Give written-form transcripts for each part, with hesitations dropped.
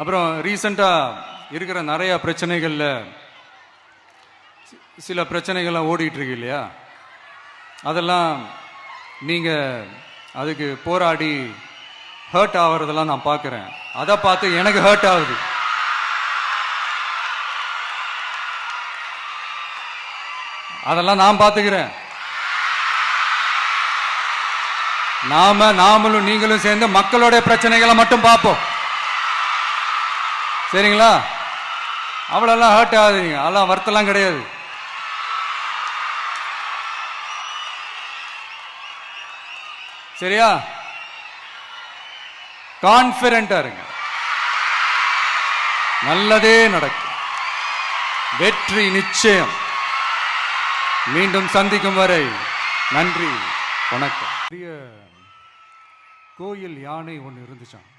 அப்புறம் ரீசெண்டாக இருக்கிற நிறைய பிரச்சனைகளில் சில பிரச்சனைகள்லாம் ஓடிட்டு இருக்கு இல்லையா, அதெல்லாம் நீங்கள் அதுக்கு போராடி ஹர்ட் ஆகிறதெல்லாம் நான் பார்க்குறேன். அதை பார்த்து எனக்கு ஹர்ட் ஆகுது. அதெல்லாம் நான் பார்த்துக்கிறேன். நாமளும் நீங்களும் சேர்ந்து மக்களோட பிரச்சனைகளை மட்டும் பார்ப்போம். சரிங்களா? அவ்வளோலாம் ஹர்ட் ஆகுதுங்க, அதெல்லாம் வருத்தலாம் கிடையாது. சரியா? கான்பிடண்டா இருங்க, நல்லதே நடக்கும், வெற்றி நிச்சயம். மீண்டும் சந்திக்கும் வரை நன்றி, வணக்கம். பெரிய கோயில் யானை ஒன்று இருந்துச்சான்.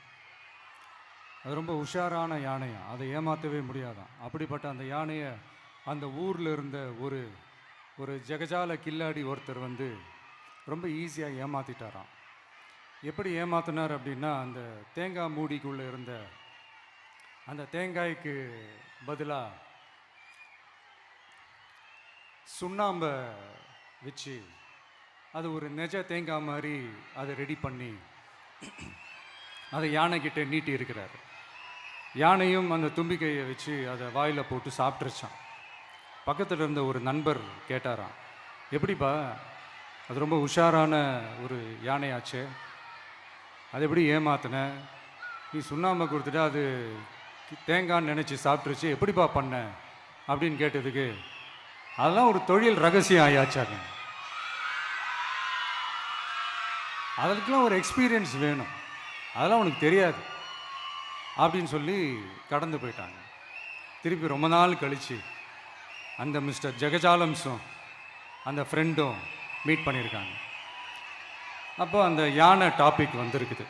அது ரொம்ப உஷாரான யானையா, அதை ஏமாற்றவே முடியாதான். அப்படிப்பட்ட அந்த யானையை அந்த ஊரில் இருந்த ஒரு ஜெகஜால கில்லாடி ஒருத்தர் வந்து ரொம்ப ஈஸியாக ஏமாற்றிட்டாராம். எப்படி ஏமாத்தினார் அப்படின்னா, அந்த தேங்காய் மூடிக்குள்ளே இருந்த அந்த தேங்காய்க்கு பதிலாக சுண்ணாம்பை வச்சு அது ஒரு நெஜ தேங்காய் மாதிரி அதை ரெடி பண்ணி அதை யானைக்கிட்ட நீட்டி இருக்கிறார். யானையும் அந்த தும்பிக்கையை வச்சு அதை வாயில் போட்டு சாப்பிட்ருச்சான். பக்கத்தில் இருந்த ஒரு நண்பர் கேட்டாராம், எப்படிப்பா, அது ரொம்ப உஷாரான ஒரு யானையாச்சே, அது எப்படி ஏமாத்தின? நீ சுண்ணாம்பை கொடுத்துட்டு அது தேங்காய்ன்னு நினச்சி சாப்பிட்ருச்சு, எப்படிப்பா பண்ண அப்படின்னு கேட்டதுக்கு, அதெல்லாம் ஒரு தொழில் ரகசியம் ஆயாச்சாங்க, அதுக்கெலாம் ஒரு எக்ஸ்பீரியன்ஸ் வேணும், அதெல்லாம் உனக்கு தெரியாது அப்படின்னு சொல்லி கடந்து போயிட்டாங்க. திருப்பி ரொம்ப நாள் கழித்து அந்த மிஸ்டர் ஜெகஜாலம்ஸும் அந்த ஃப்ரெண்டும் மீட் பண்ணியிருக்காங்க. அப்போ அந்த யானை டாபிக் வந்திருக்குது.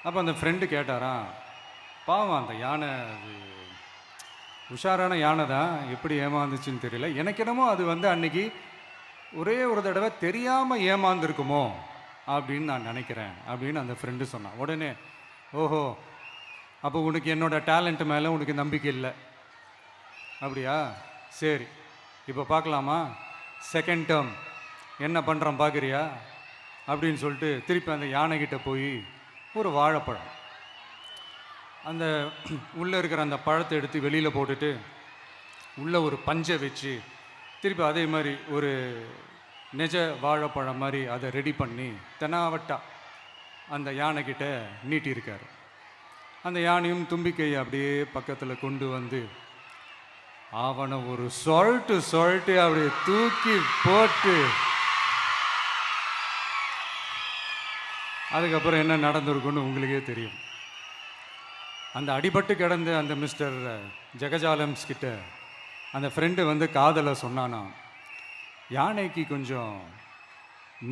அப்போ அந்த ஃப்ரெண்டு கேட்டாராம், பாவம் அந்த யானை அது உஷாரான யானை தான், எப்படி ஏமாந்துச்சுன்னு தெரியல, எனக்கு என்னமோ அது வந்து அன்னைக்கு ஒரே ஒரு தடவை தெரியாமல் ஏமாந்துருக்குமோ அப்படின்னு நான் நினைக்கிறேன் அப்படின்னு அந்த ஃப்ரெண்டு சொன்னான். உடனே, ஓஹோ, அப்போ உனக்கு என்னோட டேலண்ட் மேலே உனக்கு நம்பிக்கை இல்லை அப்படியா? சரி, இப்போ பார்க்கலாமா, செகண்ட் டேர்ம் என்ன பண்ணுறோம் பார்க்குறியா அப்படின்னு சொல்லிட்டு திருப்பி அந்த யானைக்கிட்ட போய் ஒரு வாழைப்பழம், அந்த உள்ளே இருக்கிற அந்த பழத்தை எடுத்து வெளியில் போட்டுட்டு உள்ளே ஒரு பஞ்சை வச்சு திருப்பி அதே மாதிரி ஒரு நெஜ வாழைப்பழம் மாதிரி அதை ரெடி பண்ணி தெனாவட்டா அந்த யானைக்கிட்ட நீட்டியிருக்கார். அந்த யானையும் தும்பிக்கையை அப்படியே பக்கத்தில் கொண்டு வந்து அவனை ஒரு சொல்லிட்டு அப்படியே தூக்கி போட்டு, அதுக்கப்புறம் என்ன நடந்திருக்குன்னு உங்களுக்கே தெரியும். அந்த அடிபட்டு கிடந்த அந்த மிஸ்டர் ஜெகஜாலம்ஸ் கிட்ட அந்த ஃப்ரெண்டு வந்து காதலை சொன்னானா, யானைக்கு கொஞ்சம்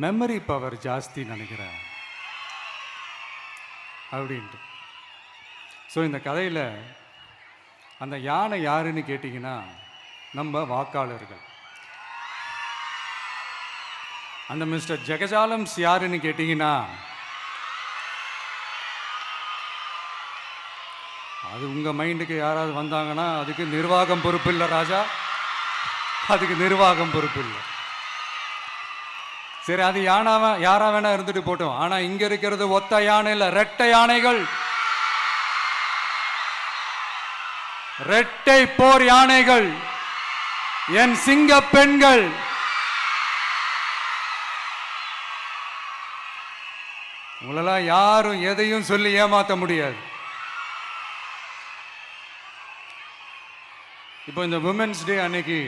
மெமரி பவர் ஜாஸ்தி நினைக்கிறேன் அப்படின்ட்டு. ஸோ இந்த கதையில் அந்த யானை யாருன்னு கேட்டிங்கன்னா நம்ம வாக்காளர்கள். அந்த மிஸ்டர் ஜெகஜாலம்ஸ் யாருன்னு கேட்டிங்கன்னா அது உங்கள் மைண்டுக்கு யாராவது வந்தாங்கன்னா அதுக்கு நிர்வாகம் பொறுப்பு இல்லை ராஜா, அதுக்கு நிர்வாகம் பொறுப்பு இல்லை. சரி, அது யாரா வேணா இருந்துட்டு போட்டோம். ஆனால் இங்கே இருக்கிறது ஒத்த யானை இல்லை, ரெட்டை யானைகள், ரெட்டை போர் யானைகள், என் சிங்க பெண்கள். உங்களெல்லாம் யாரும் எதையும் சொல்லி ஏமாற்ற முடியாது. இப்போ இந்த விமென்ஸ் டே அன்னைக்கு